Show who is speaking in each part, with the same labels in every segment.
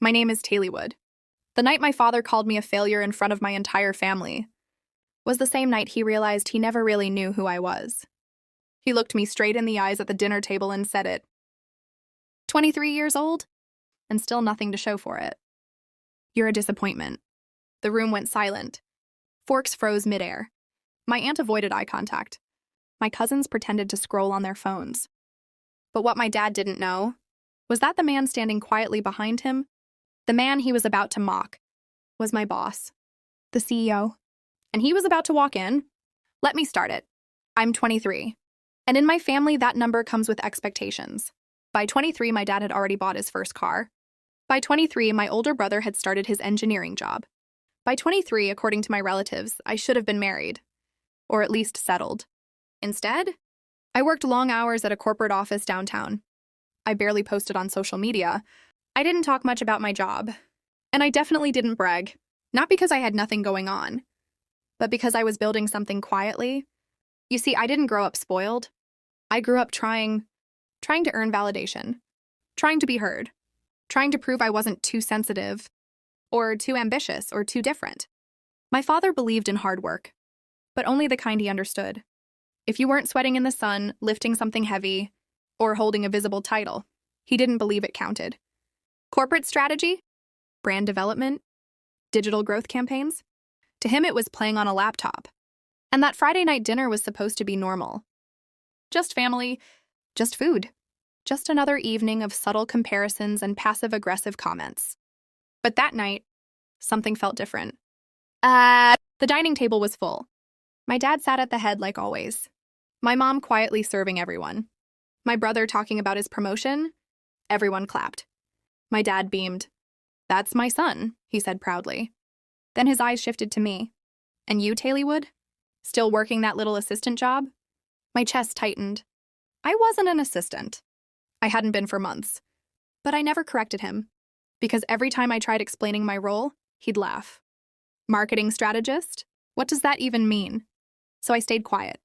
Speaker 1: My name is Wood. The night my father called me a failure in front of my entire family was the same night he realized he never really knew who I was. He looked me straight in the eyes at the dinner table and said it. 23 years old? And still nothing to show for it. You're a disappointment. The room went silent. Forks froze midair. My aunt avoided eye contact. My cousins pretended to scroll on their phones. But what my dad didn't know was that the man standing quietly behind him, the man he was about to mock, was my boss, the CEO. And he was about to walk in. Let me start it. I'm 23. And in my family, that number comes with expectations. By 23, my dad had already bought his first car. By 23, my older brother had started his engineering job. By 23, according to my relatives, I should have been married. Or at least settled. Instead, I worked long hours at a corporate office downtown. I barely posted on social media. I didn't talk much about my job. And I definitely didn't brag. Not because I had nothing going on, but because I was building something quietly. You see, I didn't grow up spoiled. I grew up trying to earn validation, trying to be heard, trying to prove I wasn't too sensitive, or too ambitious, or too different. My father believed in hard work, but only the kind he understood. If you weren't sweating in the sun, lifting something heavy, or holding a visible title, he didn't believe it counted. Corporate strategy, brand development, digital growth campaigns, to him it was playing on a laptop. And that Friday night dinner was supposed to be normal. Just family, just food, just another evening of subtle comparisons and passive-aggressive comments. But that night, something felt different. The dining table was full. My dad sat at the head like always. My mom quietly serving everyone. My brother talking about his promotion. Everyone clapped. My dad beamed. "That's my son," he said proudly. Then his eyes shifted to me. "And you, Wood? Still working that little assistant job?" My chest tightened. I wasn't an assistant. I hadn't been for months. But I never corrected him, because every time I tried explaining my role, he'd laugh. Marketing strategist? What does that even mean? So I stayed quiet.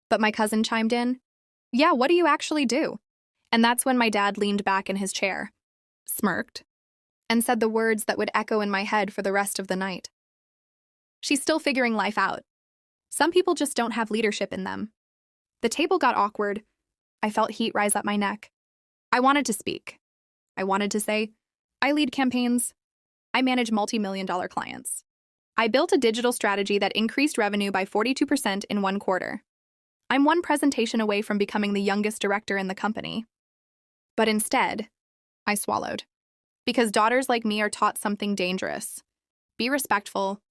Speaker 1: But my cousin chimed in. "Yeah, what do you actually do?" And that's when my dad leaned back in his chair, smirked, and said the words that would echo in my head for the rest of the night. "She's still figuring life out. Some people just don't have leadership in them." The table got awkward. I felt heat rise up my neck. I wanted to speak. I wanted to say, I lead campaigns. I manage multi-million-dollar clients. I built a digital strategy that increased revenue by 42% in one quarter. I'm one presentation away from becoming the youngest director in the company. But instead, I swallowed. Because daughters like me are taught something dangerous. Be respectful.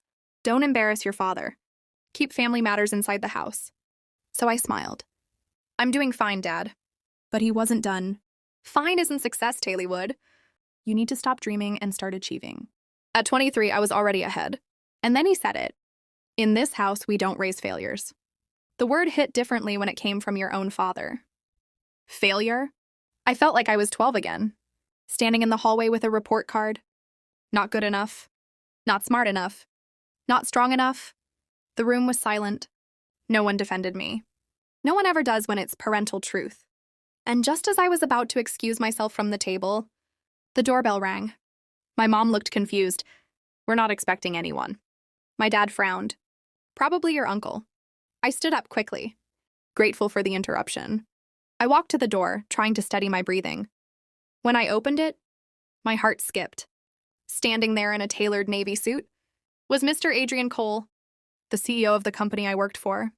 Speaker 1: Don't embarrass your father. Keep family matters inside the house. So I smiled. "I'm doing fine, Dad." But he wasn't done. "Fine isn't success, Wood. You need to stop dreaming and start achieving." At 23, I was already ahead. And then he said it. "In this house, we don't raise failures." The word hit differently when it came from your own father. Failure? I felt like I was 12 again, standing in the hallway with a report card. Not good enough. Not smart enough. Not strong enough. The room was silent. No one defended me. No one ever does when it's parental truth. And just as I was about to excuse myself from the table, the doorbell rang. My mom looked confused. "We're not expecting anyone." My dad frowned. "Probably your uncle." I stood up quickly, grateful for the interruption. I walked to the door, trying to steady my breathing. When I opened it, my heart skipped. Standing there in a tailored navy suit was Mr. Adrian Cole, the CEO of the company I worked for,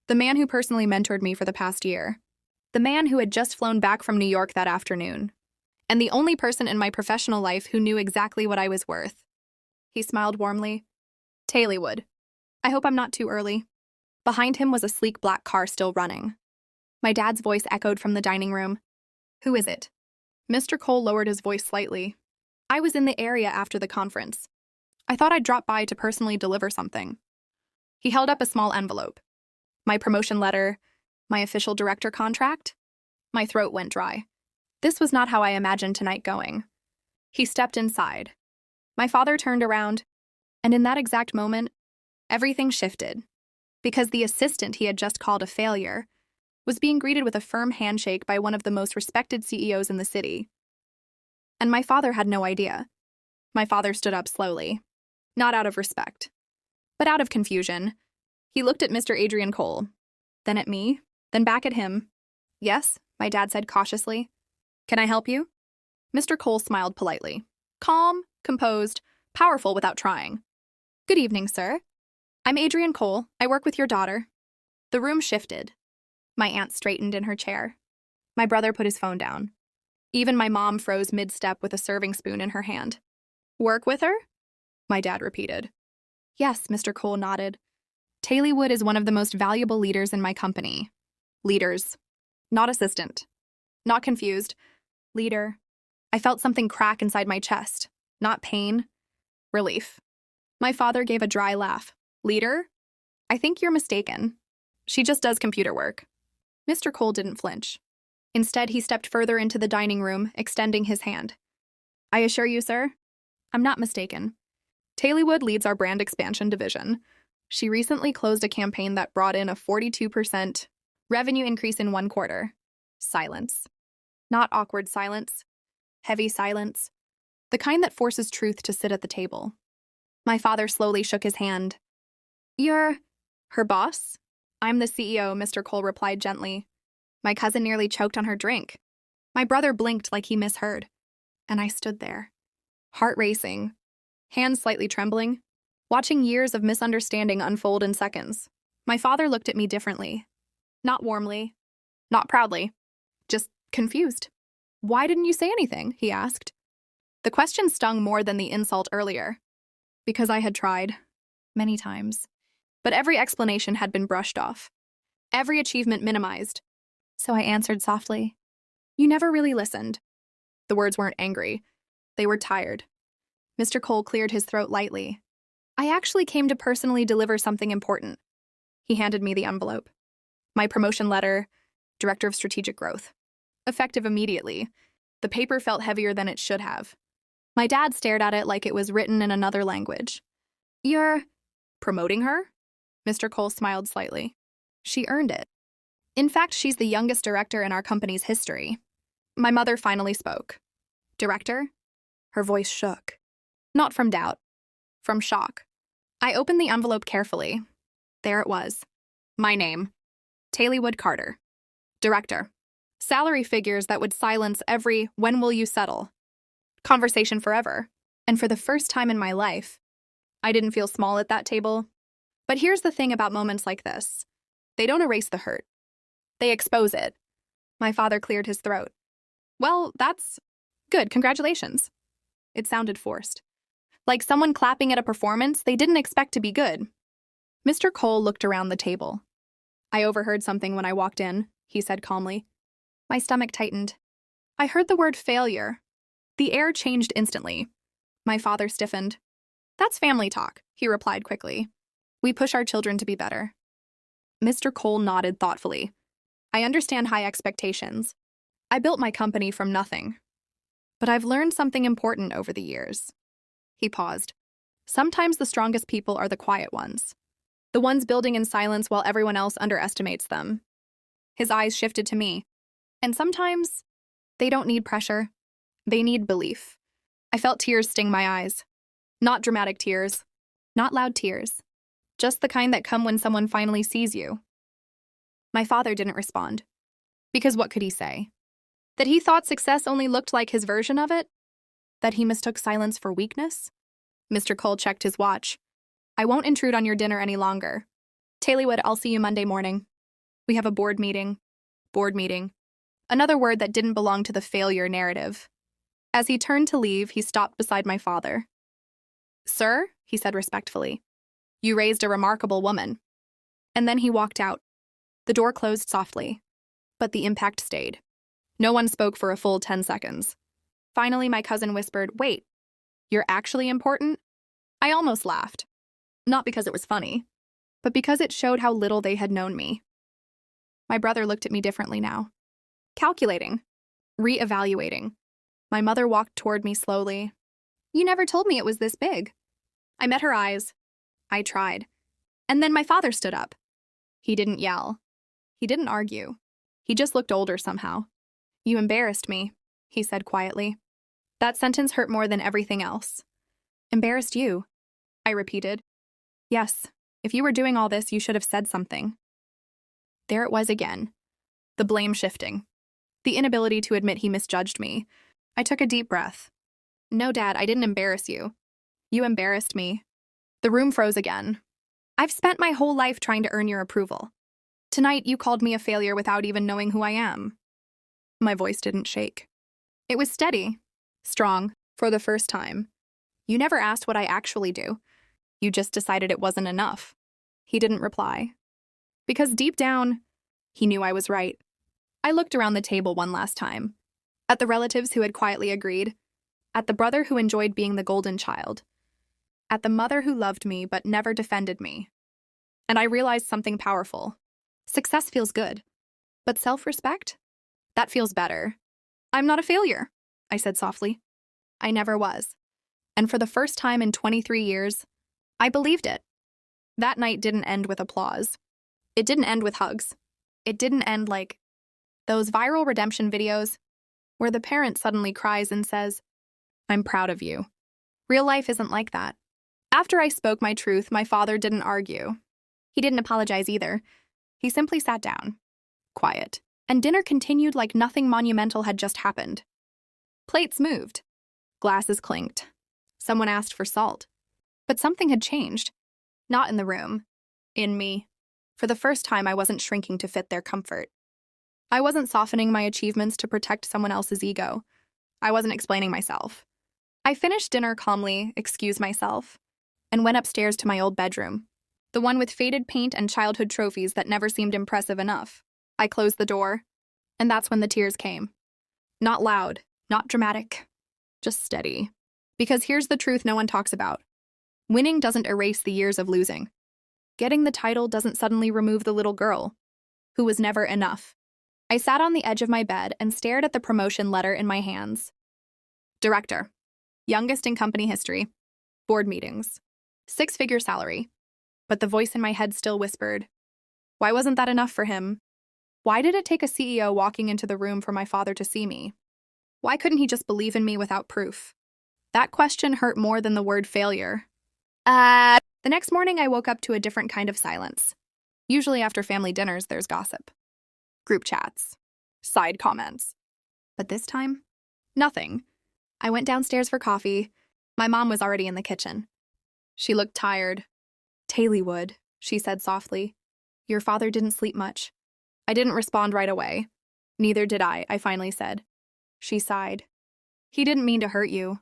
Speaker 1: the man who personally mentored me for the past year, the man who had just flown back from New York that afternoon, and the only person in my professional life who knew exactly what I was worth. He smiled warmly. "Wood, I hope I'm not too early." Behind him was a sleek black car still running. My dad's voice echoed from the dining room. "Who is it?" Mr. Cole lowered his voice slightly. "I was in the area after the conference. I thought I'd drop by to personally deliver something." He held up a small envelope. My promotion letter, my official director contract. My throat went dry. This was not how I imagined tonight going. He stepped inside. My father turned around, and in that exact moment, everything shifted. Because the assistant he had just called a failure was being greeted with a firm handshake by one of the most respected CEOs in the city. And my father had no idea. My father stood up slowly, not out of respect, but out of confusion. He looked at Mr. Adrian Cole, then at me, then back at him. Yes, my dad said cautiously. Can I help you? Mr. Cole smiled politely, calm, composed, powerful without trying. Good evening, sir. I'm Adrian Cole. I work with your daughter. The room shifted. My aunt straightened in her chair. My brother put his phone down. Even my mom froze mid-step with a serving spoon in her hand. Work with her? My dad repeated. Yes, Mr. Cole nodded. Taleywood is one of the most valuable leaders in my company. Leaders. Not assistant. Not confused. Leader. I felt something crack inside my chest. Not pain. Relief. My father gave a dry laugh. Leader? I think you're mistaken. She just does computer work. Mr. Cole didn't flinch. Instead, he stepped further into the dining room, extending his hand. I assure you, sir, I'm not mistaken. Taleywood leads our brand expansion division. She recently closed a campaign that brought in a 42% revenue increase in 1 quarter. Silence. Not awkward silence. Heavy silence. The kind that forces truth to sit at the table. My father slowly shook his hand. You're her boss? I'm the CEO, Mr. Cole replied gently. My cousin nearly choked on her drink. My brother blinked like he misheard. And I stood there, heart racing, hands slightly trembling, watching years of misunderstanding unfold in seconds. My father looked at me differently. Not warmly, not proudly, just confused. Why didn't you say anything? He asked. The question stung more than the insult earlier. Because I had tried, many times. But every explanation had been brushed off. Every achievement minimized. So I answered softly. You never really listened. The words weren't angry. They were tired. Mr. Cole cleared his throat lightly. I actually came to personally deliver something important. He handed me the envelope. My promotion letter, Director of Strategic Growth. Effective immediately. The paper felt heavier than it should have. My dad stared at it like it was written in another language. You're promoting her? Mr. Cole smiled slightly. She earned it. In fact, she's the youngest director in our company's history. My mother finally spoke. Director? Her voice shook. Not from doubt. From shock. I opened the envelope carefully. There it was. My name. Taleywood Carter. Director. Salary figures that would silence every "when will you settle?" conversation forever. And for the first time in my life, I didn't feel small at that table. But here's the thing about moments like this. They don't erase the hurt. They expose it. My father cleared his throat. Well, that's good. Congratulations. It sounded forced. Like someone clapping at a performance they didn't expect to be good. Mr. Cole looked around the table. I overheard something when I walked in, he said calmly. My stomach tightened. I heard the word failure. The air changed instantly. My father stiffened. That's family talk, he replied quickly. We push our children to be better. Mr. Cole nodded thoughtfully. I understand high expectations. I built my company from nothing. But I've learned something important over the years. He paused. Sometimes the strongest people are the quiet ones. The ones building in silence while everyone else underestimates them. His eyes shifted to me. And sometimes they don't need pressure. They need belief. I felt tears sting my eyes. Not dramatic tears. Not loud tears. Just the kind that come when someone finally sees you. My father didn't respond. Because what could he say? That he thought success only looked like his version of it? That he mistook silence for weakness? Mr. Cole checked his watch. I won't intrude on your dinner any longer. Taleywood, I'll see you Monday morning. We have a board meeting. Board meeting. Another word that didn't belong to the failure narrative. As he turned to leave, he stopped beside my father. Sir, he said respectfully, you raised a remarkable woman. And then he walked out. The door closed softly, but the impact stayed. No one spoke for a full 10 seconds. Finally, my cousin whispered, wait, you're actually important? I almost laughed. Not because it was funny, but because it showed how little they had known me. My brother looked at me differently now. Calculating. Re-evaluating. My mother walked toward me slowly. You never told me it was this big. I met her eyes. I tried. And then my father stood up. He didn't yell. He didn't argue. He just looked older somehow. You embarrassed me, he said quietly. That sentence hurt more than everything else. Embarrassed you, I repeated. Yes, if you were doing all this, you should have said something. There it was again. The blame shifting. The inability to admit he misjudged me. I took a deep breath. No, Dad, I didn't embarrass you. You embarrassed me. The room froze again. I've spent my whole life trying to earn your approval. Tonight, you called me a failure without even knowing who I am. My voice didn't shake. It was steady, strong, for the first time. You never asked what I actually do. You just decided it wasn't enough. He didn't reply. Because deep down, he knew I was right. I looked around the table one last time. At the relatives who had quietly agreed. At the brother who enjoyed being the golden child. At the mother who loved me but never defended me. And I realized something powerful. Success feels good. But self-respect? That feels better. I'm not a failure, I said softly. I never was. And for the first time in 23 years, I believed it. That night didn't end with applause. It didn't end with hugs. It didn't end like those viral redemption videos where the parent suddenly cries and says, I'm proud of you. Real life isn't like that. After I spoke my truth, my father didn't argue. He didn't apologize either. He simply sat down, quiet, and dinner continued like nothing monumental had just happened. Plates moved. Glasses clinked. Someone asked for salt. But something had changed. Not in the room. In me. For the first time, I wasn't shrinking to fit their comfort. I wasn't softening my achievements to protect someone else's ego. I wasn't explaining myself. I finished dinner calmly, excused myself, and went upstairs to my old bedroom, the one with faded paint and childhood trophies that never seemed impressive enough. I closed the door, and that's when the tears came. Not loud, not dramatic, just steady. Because here's the truth no one talks about. Winning doesn't erase the years of losing. Getting the title doesn't suddenly remove the little girl, who was never enough. I sat on the edge of my bed and stared at the promotion letter in my hands. Director. Youngest in company history. Board meetings. 6-figure salary. But the voice in my head still whispered, why wasn't that enough for him? Why did it take a CEO walking into the room for my father to see me? Why couldn't he just believe in me without proof? That question hurt more than the word failure. The next morning, I woke up to a different kind of silence. Usually after family dinners, there's gossip. Group chats. Side comments. But this time, nothing. I went downstairs for coffee. My mom was already in the kitchen. She looked tired. Taylor would, she said softly. Your father didn't sleep much. I didn't respond right away. Neither did I finally said. She sighed. He didn't mean to hurt you.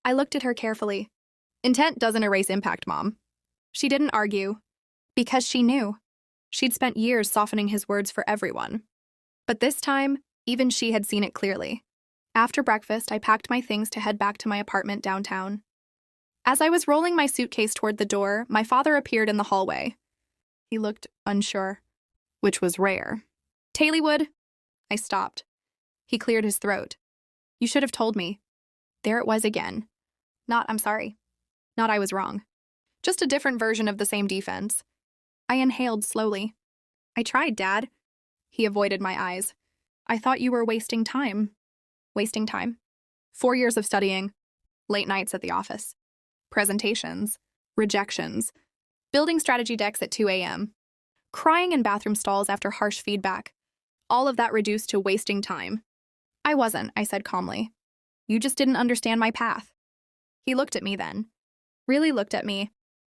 Speaker 1: I looked at her carefully. Intent doesn't erase impact, Mom. She didn't argue. Because she knew. She'd spent years softening his words for everyone. But this time, even she had seen it clearly. After breakfast, I packed my things to head back to my apartment downtown. As I was rolling my suitcase toward the door, my father appeared in the hallway. He looked unsure, which was rare. Taylor, I stopped. He cleared his throat. You should have told me. There it was again. Not, I'm sorry. Not I was wrong. Just a different version of the same defense. I inhaled slowly. I tried, Dad. He avoided my eyes. I thought you were wasting time. Wasting time? 4 years of studying. Late nights at the office. Presentations. Rejections. Building strategy decks at 2 a.m. Crying in bathroom stalls after harsh feedback. All of that reduced to wasting time. I wasn't, I said calmly. You just didn't understand my path. He looked at me then. Really looked at me.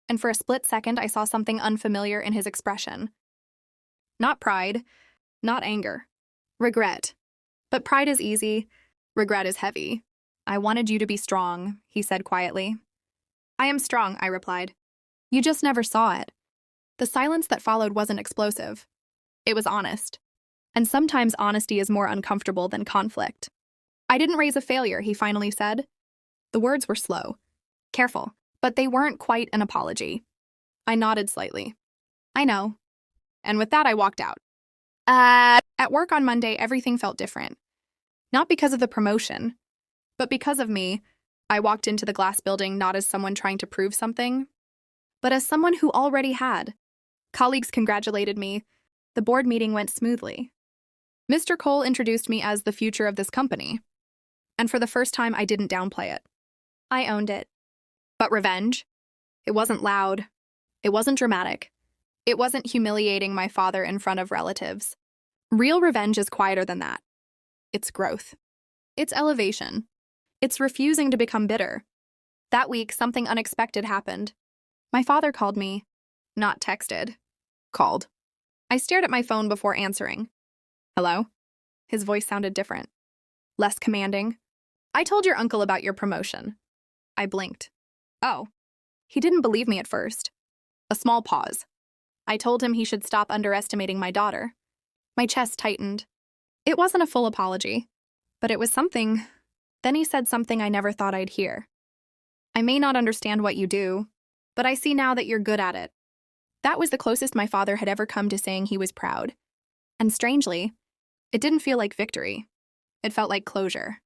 Speaker 1: And for a split second, I saw something unfamiliar in his expression. Not pride. Not anger. Regret. But pride is easy. Regret is heavy. I wanted you to be strong, he said quietly. I am strong, I replied. You just never saw it. The silence that followed wasn't explosive. It was honest. And sometimes honesty is more uncomfortable than conflict. I didn't raise a failure, he finally said. The words were slow. Careful. But they weren't quite an apology. I nodded slightly. I know. And with that, I walked out. At work on Monday, everything felt different. Not because of the promotion, but because of me. I walked into the glass building not as someone trying to prove something, but as someone who already had. Colleagues congratulated me. The board meeting went smoothly. Mr. Cole introduced me as the future of this company. And for the first time, I didn't downplay it. I owned it. But revenge? It wasn't loud. It wasn't dramatic. It wasn't humiliating my father in front of relatives. Real revenge is quieter than that. It's growth. It's elevation. It's refusing to become bitter. That week, something unexpected happened. My father called me. Not texted. Called. I stared at my phone before answering. Hello? His voice sounded different. Less commanding. I told your uncle about your promotion. I blinked. Oh. He didn't believe me at first. A small pause. I told him he should stop underestimating my daughter. My chest tightened. It wasn't a full apology, but it was something. Then he said something I never thought I'd hear. I may not understand what you do, but I see now that you're good at it. That was the closest my father had ever come to saying he was proud. And strangely, it didn't feel like victory. It felt like closure.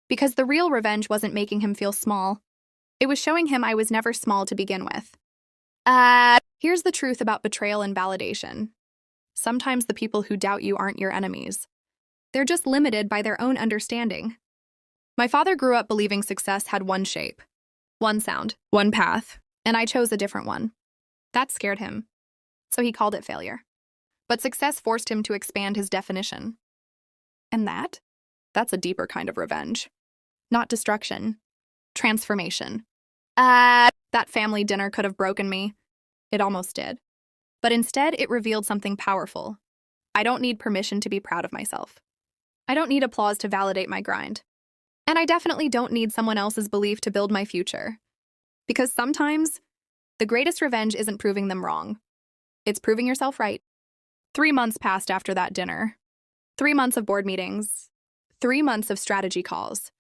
Speaker 1: Because the real revenge wasn't making him feel small. It was showing him I was never small to begin with. Here's the truth about betrayal and validation. Sometimes the people who doubt you aren't your enemies. They're just limited by their own understanding. My father grew up believing success had one shape, one sound, one path, and I chose a different one. That scared him, so he called it failure. But success forced him to expand his definition. And that's a deeper kind of revenge. Not destruction, transformation. That family dinner could have broken me. It almost did. But instead, it revealed something powerful. I don't need permission to be proud of myself. I don't need applause to validate my grind. And I definitely don't need someone else's belief to build my future. Because sometimes, the greatest revenge isn't proving them wrong. It's proving yourself right. 3 months passed after that dinner. 3 months of board meetings. 3 months of strategy calls.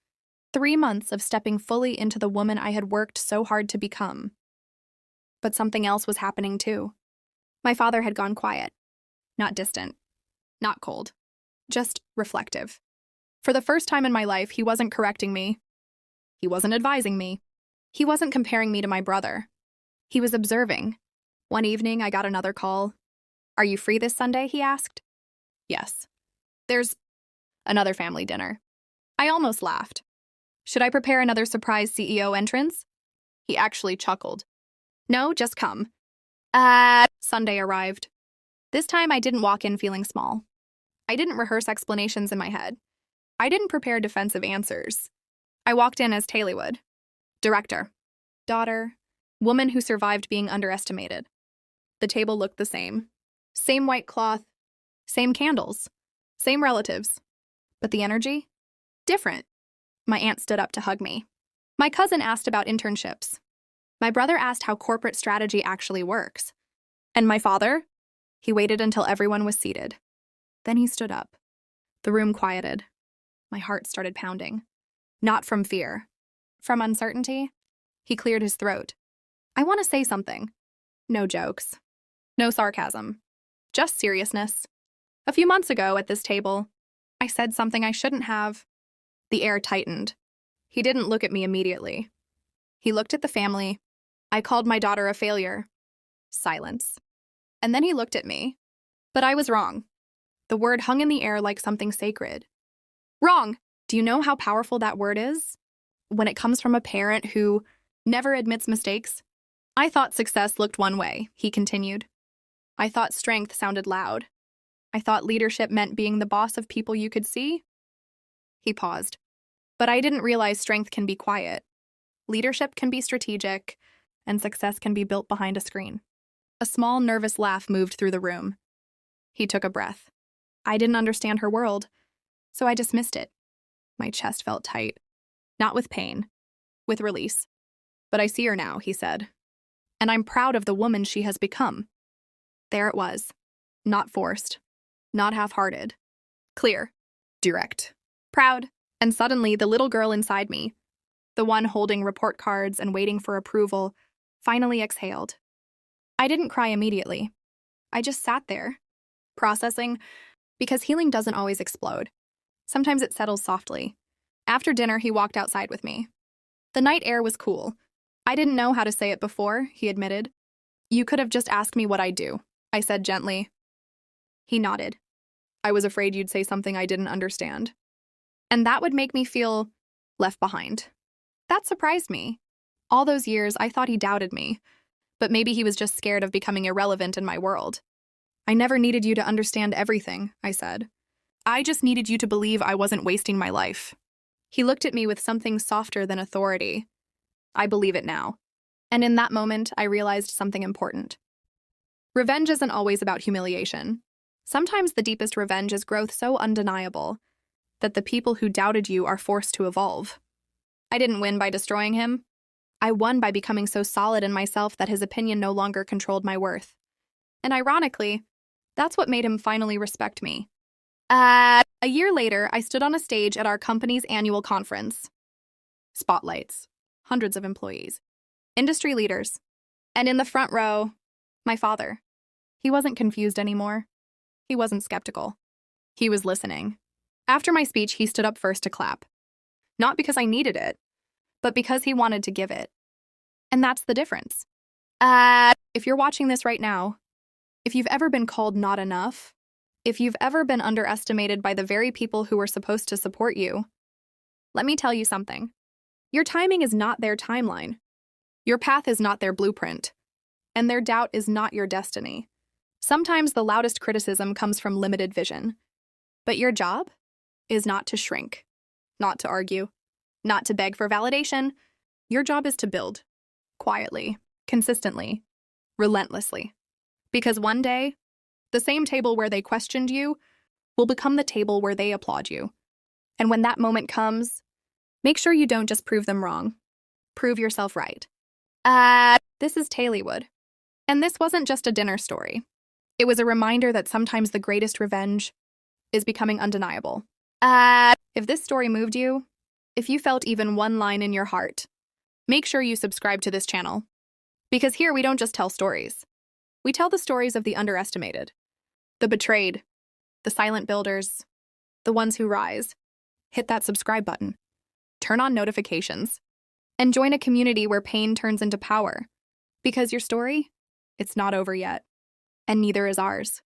Speaker 1: 3 months of stepping fully into the woman I had worked so hard to become. But something else was happening too. My father had gone quiet. Not distant. Not cold. Just reflective. For the first time in my life, he wasn't correcting me. He wasn't advising me. He wasn't comparing me to my brother. He was observing. One evening, I got another call. Are you free this Sunday? He asked. Yes. There's another family dinner. I almost laughed. Should I prepare another surprise CEO entrance? He actually chuckled. No, just come. Sunday arrived. This time I didn't walk in feeling small. I didn't rehearse explanations in my head. I didn't prepare defensive answers. I walked in as Taylor would. Director. Daughter. Woman who survived being underestimated. The table looked the same. Same white cloth. Same candles. Same relatives. But the energy? Different. My aunt stood up to hug me. My cousin asked about internships. My brother asked how corporate strategy actually works. And my father? He waited until everyone was seated. Then he stood up. The room quieted. My heart started pounding. Not from fear. From uncertainty. He cleared his throat. I want to say something. No jokes. No sarcasm. Just seriousness. A few months ago at this table, I said something I shouldn't have. The air tightened. He didn't look at me immediately. He looked at the family. I called my daughter a failure. Silence. And then he looked at me. But I was wrong. The word hung in the air like something sacred. Wrong! Do you know how powerful that word is? When it comes from a parent who never admits mistakes. I thought success looked one way, he continued. I thought strength sounded loud. I thought leadership meant being the boss of people you could see. He paused. But I didn't realize strength can be quiet. Leadership can be strategic, and success can be built behind a screen. A small, nervous laugh moved through the room. He took a breath. I didn't understand her world, so I dismissed it. My chest felt tight. Not with pain, with release. But I see her now, he said. And I'm proud of the woman she has become. There it was. Not forced. Not half-hearted. Clear. Direct. Proud. And suddenly, the little girl inside me, the one holding report cards and waiting for approval, finally exhaled. I didn't cry immediately. I just sat there, processing, because healing doesn't always explode. Sometimes it settles softly. After dinner, he walked outside with me. The night air was cool. I didn't know how to say it before, he admitted. You could have just asked me what I do, I said gently. He nodded. I was afraid you'd say something I didn't understand. And that would make me feel left behind. That surprised me. All those years, I thought he doubted me, but maybe he was just scared of becoming irrelevant in my world. I never needed you to understand everything, I said. I just needed you to believe I wasn't wasting my life. He looked at me with something softer than authority. I believe it now. And in that moment, I realized something important. Revenge isn't always about humiliation. Sometimes the deepest revenge is growth so undeniable that the people who doubted you are forced to evolve. I didn't win by destroying him. I won by becoming so solid in myself that his opinion no longer controlled my worth. And ironically, that's what made him finally respect me. A year later, I stood on a stage at our company's annual conference. Spotlights, hundreds of employees, industry leaders, and in the front row, my father. He wasn't confused anymore. He wasn't skeptical. He was listening. After my speech, he stood up first to clap. Not because I needed it, but because he wanted to give it. And that's the difference. If you're watching this right now, if you've ever been called not enough, if you've ever been underestimated by the very people who were supposed to support you, let me tell you something. Your timing is not their timeline. Your path is not their blueprint. And their doubt is not your destiny. Sometimes the loudest criticism comes from limited vision. But your job is not to shrink, not to argue, not to beg for validation. Your job is to build, quietly, consistently, relentlessly. Because one day, the same table where they questioned you will become the table where they applaud you. And when that moment comes, make sure you don't just prove them wrong. Prove yourself right. This is Taleywood. And this wasn't just a dinner story. It was a reminder that sometimes the greatest revenge is becoming undeniable. If this story moved you, if you felt even one line in your heart, make sure you subscribe to this channel. Because here we don't just tell stories. We tell the stories of the underestimated, the betrayed, the silent builders, the ones who rise. Hit that subscribe button. Turn on notifications. And join a community where pain turns into power. Because your story, it's not over yet. And neither is ours.